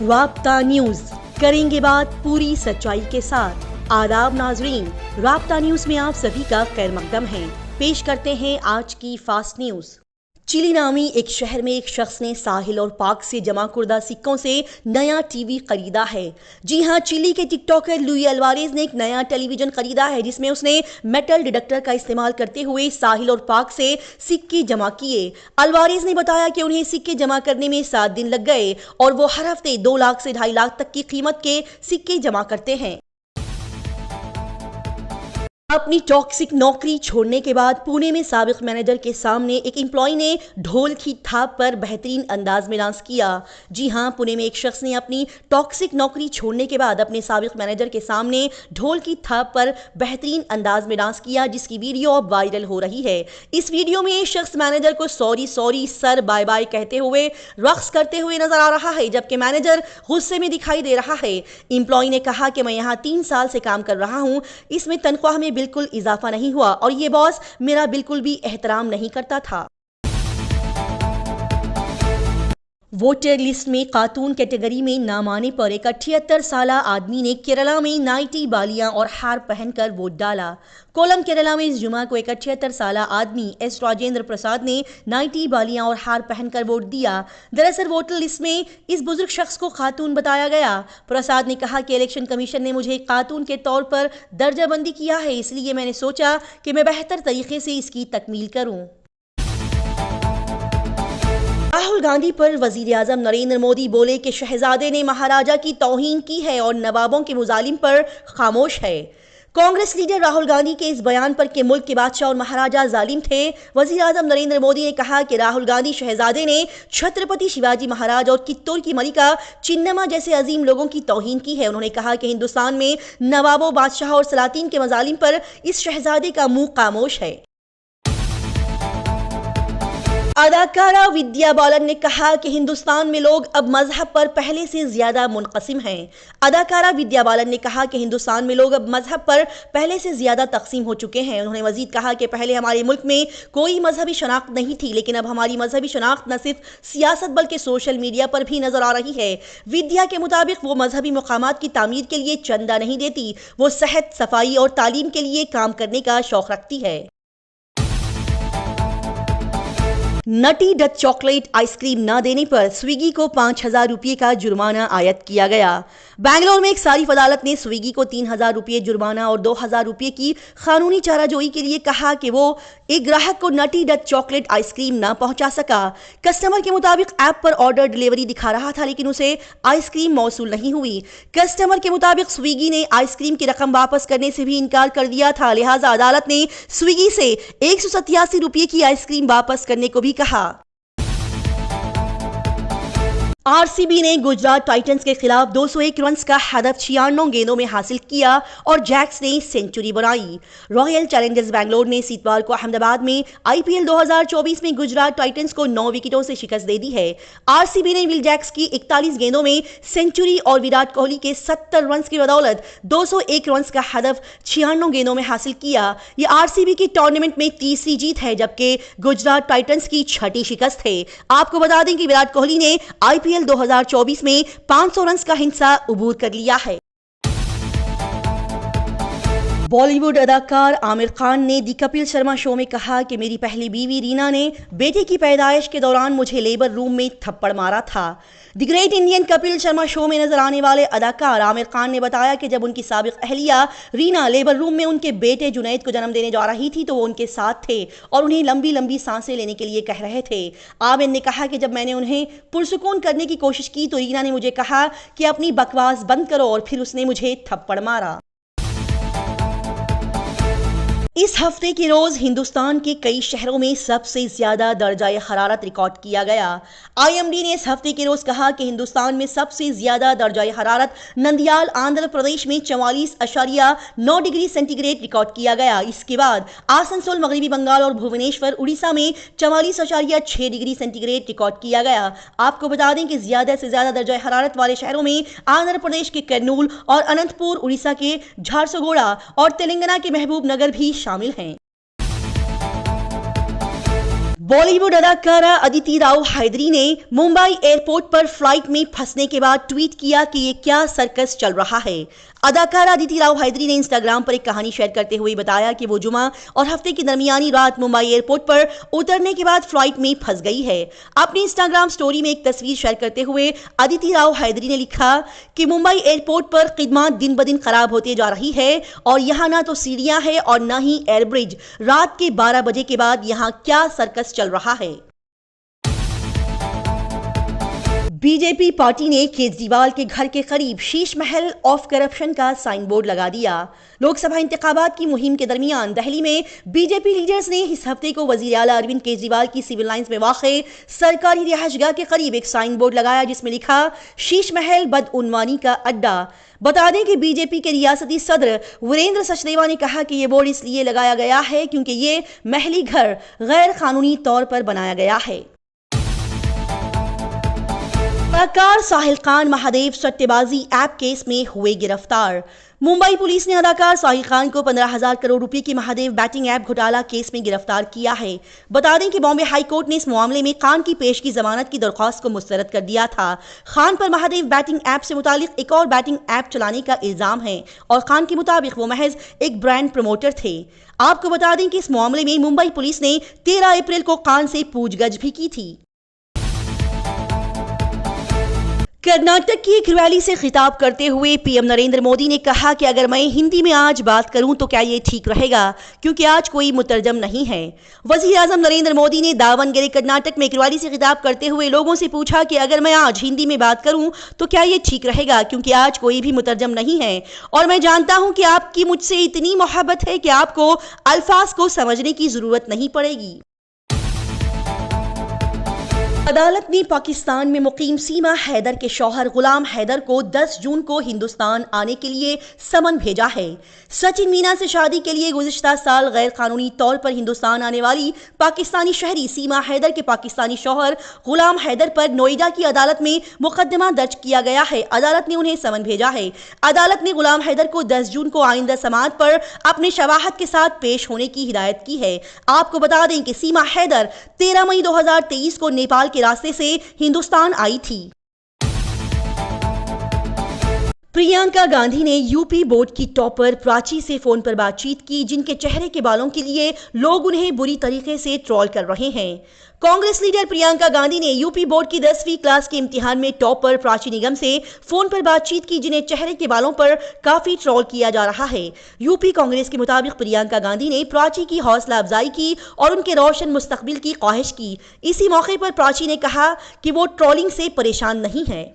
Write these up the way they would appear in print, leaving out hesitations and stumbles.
राब्ता न्यूज, करेंगे बात पूरी सच्चाई के साथ। आदाब नाजरीन, राब्ता न्यूज में आप सभी का खैर मकदम है। पेश करते हैं आज की फास्ट न्यूज। चिली नामी एक शहर में एक शख्स ने साहिल और पाक से जमा कुर्दा सिक्कों से नया टीवी खरीदा है। जी हां, चिली के टिकटॉकर लुई अल्वारेज ने एक नया टेलीविजन खरीदा है जिसमें उसने मेटल डिटेक्टर का इस्तेमाल करते हुए साहिल और पाक से सिक्के जमा किए। अल्वारेज ने बताया कि उन्हें सिक्के जमा करने में 7 दिन लग गए और वो हर हफ्ते 2 लाख से 2.5 लाख तक की कीमत के सिक्के जमा करते हैं। अपनी टॉक्सिक नौकरी छोड़ने के बाद पुणे में साबिक मैनेजर के सामने एक एम्प्लॉय ने ढोल की थाप पर बेहतरीन अंदाज में डांस किया। जी हां, पुणे में एक शख्स ने अपनी टॉक्सिक नौकरी छोड़ने के बाद अपने साबिक मैनेजर के सामने ढोल की थाप पर बेहतरीन अंदाज में डांस किया, जिसकी वीडियो अब वायरल हो रही है। इस वीडियो में शख्स मैनेजर को sorry sorry sir bye bye कहते हुए रक्स करते हुए नजर आ रहा है, जबकि मैनेजर गुस्से में दिखाई दे रहा है। एम्प्लॉय ने कहा कि मैं यहाँ 3 साल से काम कर रहा हूँ, इसमें तनख्वाह में बिल्कुल इजाफा नहीं हुआ और ये बॉस मेरा बिल्कुल भी एहतराम नहीं करता था। वोटर लिस्ट में खातून कैटेगरी में नाम आने पर एक 78 साल आदमी ने केरला में नाइटी, बालियां और हार पहनकर वोट डाला। कोलम, केरला में इस जुमा को एक 78 साल आदमी एस राजेंद्र प्रसाद ने नाइटी, बालियां और हार पहनकर वोट दिया। दरअसल वोटर लिस्ट में इस बुजुर्ग शख्स को खातून बताया गया। प्रसाद ने कहा कि इलेक्शन कमीशन ने मुझे खातून के तौर पर दर्जाबंदी किया है, इसलिए मैंने सोचा कि मैं बेहतर तरीके से इसकी तकमील करूं। राहुल गांधी पर वजीर आजम नरेंद्र मोदी बोले कि शहजादे ने महाराजा की तौहीन की है और नवाबों के मुजालिम पर खामोश है। कांग्रेस लीडर राहुल गांधी के इस बयान पर कि मुल्क के बादशाह और महाराजा जालिम थे, वजीर आजम नरेंद्र मोदी ने कहा कि राहुल गांधी शहजादे ने छत्रपति शिवाजी महाराज और कित्तूर की मलिका चिन्नम्मा जैसे अजीम लोगों की तौहीन की है। उन्होंने कहा कि हिंदुस्तान में नवाबों, बादशाह और सलातीन के मजालिम पर इस शहजादे का मुंह खामोश है। अदाकारा विद्या बालन ने कहा कि हिंदुस्तान में लोग अब मजहब पर पहले से ज्यादा मुनक़सिम हैं। अदाकारा विद्या बालन ने कहा कि हिंदुस्तान में लोग अब मजहब पर पहले से ज्यादा तकसीम हो चुके हैं। उन्होंने मजीद कहा कि पहले हमारे मुल्क में कोई मजहबी शनाख्त नहीं थी, लेकिन अब हमारी मजहबी शनाख्त न सिर्फ सियासत बल्कि सोशल मीडिया पर भी नजर आ रही है। विद्या के मुताबिक वो मजहबी मकामात की तामीर के लिए चंदा नहीं देती, वो सेहत, सफाई और तालीम के लिए काम करने का शौक रखती है। नटी डच चॉकलेट आइसक्रीम न देने पर स्विगी को 5,000 रुपये का जुर्माना आयद किया गया। बेंगलोर में एक सारिफ अदालत ने स्विगी को 3,000 रुपये जुर्माना और 2,000 रुपये की कानूनी चाराजोई के लिए कहा कि वो एक ग्राहक को नटी डच चॉकलेट आइसक्रीम न पहुंचा सका। कस्टमर के मुताबिक ऐप पर ऑर्डर डिलीवरी दिखा रहा था, लेकिन उसे आइसक्रीम मौसूल नहीं हुई। कस्टमर के मुताबिक स्विगी ने आइसक्रीम की रकम वापस करने से भी इनकार कर दिया था, लिहाजा अदालत ने स्विगी से 187 रुपये की आइसक्रीम वापस करने को भी कहा। आरसीबी ने गुजरात टाइटंस के खिलाफ 201 रन का हदफ 96 गेंदों में हासिल किया और जैक्स ने सेंचुरी बनाई। रॉयल चैलेंजर्स बैंगलोर ने इस इतवार को अहमदाबाद में आईपीएल 2024 में गुजरात टाइटंस को 9 विकेटों से शिकस्त दे दी है। आरसीबी ने विल जैक्स की 41 गेंदों में सेंचुरी और विराट कोहली के 70 रन की बदौलत 201 रन का हदफ 96 गेंदों में हासिल किया। यह आरसीबी की टूर्नामेंट में तीसरी जीत है, जबकि गुजरात टाइटंस की 6ठी शिकस्त है। आपको बता दें कि विराट कोहली ने आईपीएल 2024 में 500 रन का हिस्सा अबूर कर लिया है। बॉलीवुड अदाकार आमिर खान ने दी कपिल शर्मा शो में कहा कि मेरी पहली बीवी रीना ने बेटे की पैदाइश के दौरान मुझे लेबर रूम में थप्पड़ मारा था। The great Indian Kapil Sharma show में नजर आने वाले अदाकार आमिर खान ने बताया कि जब उनकी साबिक अहलिया रीना लेबर रूम में उनके बेटे जुनैद को जन्म देने जा रही थी तो वो उनके साथ थे और उन्हें लंबी लंबी सांसें लेने के लिए कह रहे थे। आमिर ने कहा कि जब मैंने उन्हें पुरसुकून करने की कोशिश की तो रीना ने मुझे कहा कि अपनी बकवास बंद करो और फिर उसने मुझे थप्पड़ मारा। इस हफ्ते के रोज हिंदुस्तान के कई शहरों में सबसे ज्यादा दर्जाए हरारत रिकॉर्ड किया गया। आईएमडी ने इस हफ्ते के रोज कहा कि हिंदुस्तान में सबसे ज्यादा दर्जाए हरारत नंदियाल आंध्र प्रदेश में 44.9 डिग्री सेंटीग्रेड रिकॉर्ड किया गया। इसके बाद आसनसोल, मगरबी बंगाल और भुवनेश्वर उड़ीसा में 44.6 डिग्री सेंटीग्रेड रिकॉर्ड किया गया। आपको बता दें कि ज्यादा से ज्यादा दर्जाए हरारत वाले शहरों में आंध्र प्रदेश के कर्नूल और अनंतपुर, उड़ीसा के झारसुगुड़ा और तेलंगाना के महबूब नगर भी शामिल हैं। बॉलीवुड अदाकारा अदिति राव हैदरी ने मुंबई एयरपोर्ट पर फ्लाइट में फंसने के बाद ट्वीट किया कि ये क्या सर्कस चल रहा है। अदाकारा अदिति राव हैदरी ने इंस्टाग्राम पर एक कहानी शेयर करते हुए बताया कि वो जुमा और हफ्ते की दरमियानी रात मुंबई एयरपोर्ट पर उतरने के बाद फ्लाइट में फंस गई है। अपनी इंस्टाग्राम स्टोरी में एक तस्वीर शेयर करते हुए अदिति राव हैदरी ने लिखा कि मुंबई एयरपोर्ट पर खिदमत दिन ब दिन खराब होते जा रही है और यहाँ ना तो सीढ़ियां है और ना ही एयरब्रिज। रात के 12 बजे के बाद यहाँ क्या सर्कस चल रहा है। बीजेपी पार्टी ने केजरीवाल के घर के करीब शीश महल ऑफ करप्शन का साइन बोर्ड लगा दिया। लोकसभा इंतखाबात की मुहिम के दरमियान दिल्ली में बीजेपी लीडर्स ने इस हफ्ते को वजीर आला अरविंद केजरीवाल की सिविल लाइंस में वाक़े सरकारी रिहायशगाह के करीब एक साइन बोर्ड लगाया जिसमें लिखा शीश महल बदउनवानी का अड्डा। बता दें कि बीजेपी के रियासती सदर वीरेंद्र सचदेवा ने कहा कि यह बोर्ड इसलिए लगाया गया है क्योंकि ये महली घर गैर कानूनी तौर पर बनाया गया है। अदाकार साहिल खान महादेव सट्टेबाजी ऐप केस में हुए गिरफ्तार। मुंबई पुलिस ने अदाकार साहिल खान को 15,000 करोड़ रुपए की महादेव बैटिंग ऐप घोटाला केस में गिरफ्तार किया है। बता दें कि बॉम्बे हाई कोर्ट ने इस मामले में खान की पेश की जमानत की दरख्वास्त को मुस्तरद कर दिया था। खान पर महादेव बैटिंग ऐप से मुतालिक एक और बैटिंग ऐप चलाने का इल्जाम है और खान के मुताबिक वो महज एक ब्रांड प्रमोटर थे। आपको बता दें कि इस मामले में मुंबई पुलिस ने 13 अप्रैल को खान से पूछगछ भी की थी। कर्नाटक की एक रैली से खिताब करते हुए पीएम नरेंद्र मोदी ने कहा कि अगर मैं हिंदी में आज बात करूं तो क्या ये ठीक रहेगा क्योंकि आज कोई मुतरजम नहीं है। वजीर आजम नरेंद्र मोदी ने दावनगेरे कर्नाटक में एक रैली से खिताब करते हुए लोगों से पूछा कि अगर मैं आज हिंदी में बात करूं तो क्या ये ठीक रहेगा क्योंकि आज कोई भी मुतरजम नहीं है और मैं जानता हूं कि आपकी मुझसे इतनी मोहब्बत है कि आपको अल्फाज को समझने की जरूरत नहीं पड़ेगी। अदालत ने पाकिस्तान में मुकीम सीमा हैदर के शौहर गुलाम हैदर को 10 जून को हिंदुस्तान आने के लिए समन भेजा है। सचिन मीना से शादी के लिए गुज़िश्ता साल गैर कानूनी तौर पर हिंदुस्तान आने वाली पाकिस्तानी शहरी सीमा हैदर के पाकिस्तानी शौहर गुलाम हैदर पर नोएडा की अदालत में मुकदमा दर्ज किया गया है। अदालत ने उन्हें समन भेजा है। अदालत ने गुलाम हैदर को 10 जून को आइंदा समाअत पर अपने शवाहद के साथ पेश होने की हिदायत की है। आपको बता दें कि सीमा हैदर 13 मई 2023 को नेपाल के रास्ते से हिंदुस्तान आई थी। प्रियंका गांधी ने यूपी बोर्ड की टॉपर प्राची से फोन पर बातचीत की जिनके चेहरे के बालों के लिए लोग उन्हें बुरी तरीके से ट्रोल कर रहे हैं। कांग्रेस लीडर प्रियंका गांधी ने यूपी बोर्ड की 10वीं क्लास के इम्तिहान में टॉपर प्राची निगम से फोन पर बातचीत की जिन्हें चेहरे के बालों पर काफी ट्रोल किया जा रहा है। यूपी कांग्रेस के मुताबिक प्रियंका गांधी ने प्राची की हौसला अफजाई की और उनके रोशन मुस्तकबिल की ख्वाहिश की। इसी मौके पर प्राची ने कहा कि वो ट्रोलिंग से परेशान नहीं है।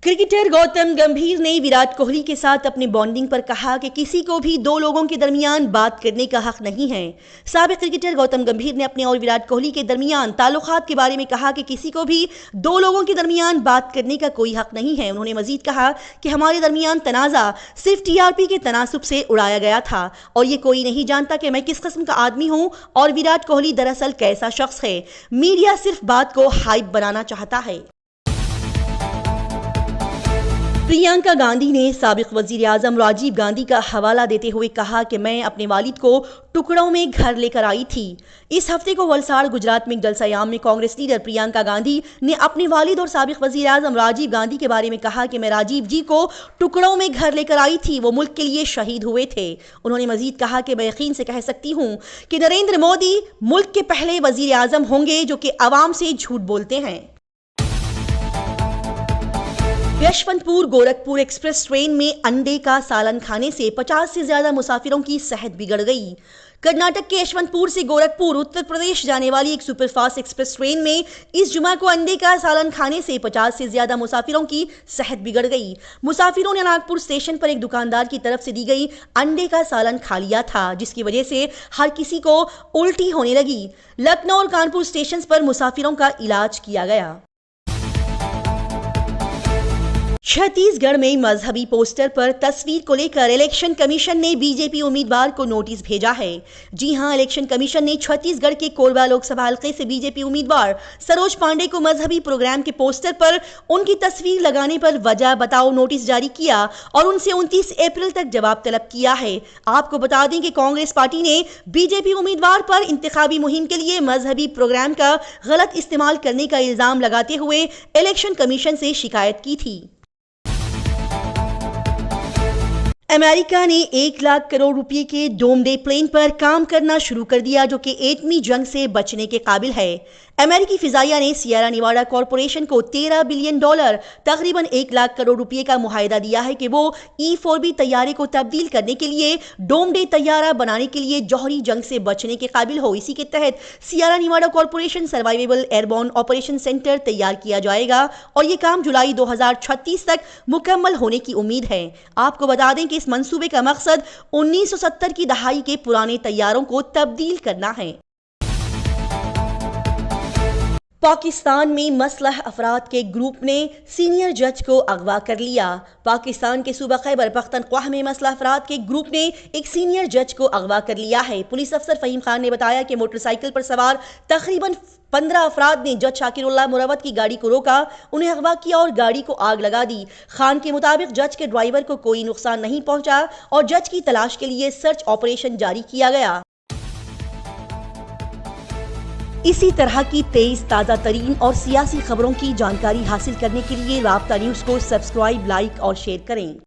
क्रिकेटर गौतम गंभीर ने विराट कोहली के साथ अपने बॉन्डिंग पर कहा कि किसी को भी दो लोगों के दरमियान बात करने का हक नहीं है। साबिक क्रिकेटर गौतम गंभीर ने अपने और विराट कोहली के दरमियान ताल्लुकात के बारे में कहा कि किसी को भी दो लोगों के दरमियान बात करने का कोई हक नहीं है। उन्होंने मजीद कहा कि हमारे दरमियान तनाज़ा सिर्फ टीआरपी के तनासुब से उड़ाया गया था और ये कोई नहीं जानता कि मैं किस किस्म का आदमी हूँ और विराट कोहली दरअसल कैसा शख्स है। मीडिया सिर्फ बात को हाइप बनाना चाहता है। प्रियंका गांधी ने साबिक वजीर आजम राजीव गांधी का हवाला देते हुए कहा कि मैं अपने वालिद को टुकड़ों में घर लेकर आई थी। इस हफ्ते को वलसाड़ गुजरात में एक जलसायाम में कांग्रेस लीडर प्रियंका गांधी ने अपने वालिद और साबिक वजीर आजम राजीव गांधी के बारे में कहा कि मैं राजीव जी को टुकड़ों में घर लेकर आई थी, वो मुल्क के लिए शहीद हुए थे। उन्होंने मजीद कहा कि मैं यकीन से कह सकती हूँ कि नरेंद्र मोदी मुल्क के पहले वजीर आजम होंगे जो कि अवाम से झूठ बोलते हैं। यशवंतपुर गोरखपुर एक्सप्रेस ट्रेन में अंडे का सालन खाने से 50 से ज्यादा मुसाफिरों की सेहत बिगड़ गई। कर्नाटक के यशवंतपुर से गोरखपुर उत्तर प्रदेश जाने वाली एक सुपरफास्ट एक्सप्रेस ट्रेन में इस जुमा को अंडे का सालन खाने से 50 से ज्यादा मुसाफिरों की सेहत बिगड़ गई। मुसाफिरों ने नागपुर स्टेशन पर एक दुकानदार की तरफ से दी गई अंडे का सालन खा लिया था जिसकी वजह से हर किसी को उल्टी होने लगी। लखनऊ और कानपुर स्टेशन पर मुसाफिरों का इलाज किया गया। छत्तीसगढ़ में मजहबी पोस्टर पर तस्वीर को लेकर इलेक्शन कमीशन ने बीजेपी उम्मीदवार को नोटिस भेजा है। जी हां, इलेक्शन कमीशन ने छत्तीसगढ़ के कोरबा लोकसभा हल्के से बीजेपी उम्मीदवार सरोज पांडे को मजहबी प्रोग्राम के पोस्टर पर उनकी तस्वीर लगाने पर वजह बताओ नोटिस जारी किया और उनसे 29 अप्रैल तक जवाब तलब किया है। आपको बता दें कि कांग्रेस पार्टी ने बीजेपी उम्मीदवार पर इंतखाबी मुहिम के लिए मजहबी प्रोग्राम का गलत इस्तेमाल करने का इल्जाम लगाते हुए इलेक्शन कमीशन से शिकायत की थी। अमेरिका ने 1 लाख करोड़ रुपए के डोमडे प्लेन पर काम करना शुरू कर दिया, जो कि एटमी जंग से बचने के काबिल है। अमेरिकी फिजाइया ने सियरा नेवाडा कॉरपोरेशन को $13 बिलियन तकरीबन 1 लाख करोड़ रुपए का मुआहदा दिया है कि वो E-4B तैयारे को तब्दील करने के लिए डोमडे तैयारा बनाने के लिए जौहरी जंग से बचने के काबिल हो। इसी के तहत Sierra Nevada corporation survivable airborne operation centre तैयार किया जाएगा और ये काम जुलाई 2036 तक मुकम्मल होने की उम्मीद है। आपको बता दें कि इस मंसूबे का मकसद 1970 की दहाई के पुराने तैयारों को तब्दील करना है। पाकिस्तान में मसलह अफराद के ग्रुप ने सीनियर जज को अगवा कर लिया। पाकिस्तान के सूबा खैबर पख्तनख्वा में मसलह अफराद के ग्रुप ने एक सीनियर जज को अगवा कर लिया है। पुलिस अफसर फहीम खान ने बताया कि मोटरसाइकिल पर सवार तकरीबन 15 अफराद ने जज शाकिरुल्लाह मुरवत की गाड़ी को रोका, उन्हें अगवा किया और गाड़ी को आग लगा दी। खान के मुताबिक जज के ड्राइवर को कोई नुकसान नहीं पहुंचा और जज की तलाश के लिए सर्च ऑपरेशन जारी किया गया। इसी तरह की तेज ताज़ा तरीन और सियासी खबरों की जानकारी हासिल करने के लिए राब्ता न्यूज़ को सब्सक्राइब, लाइक और शेयर करें।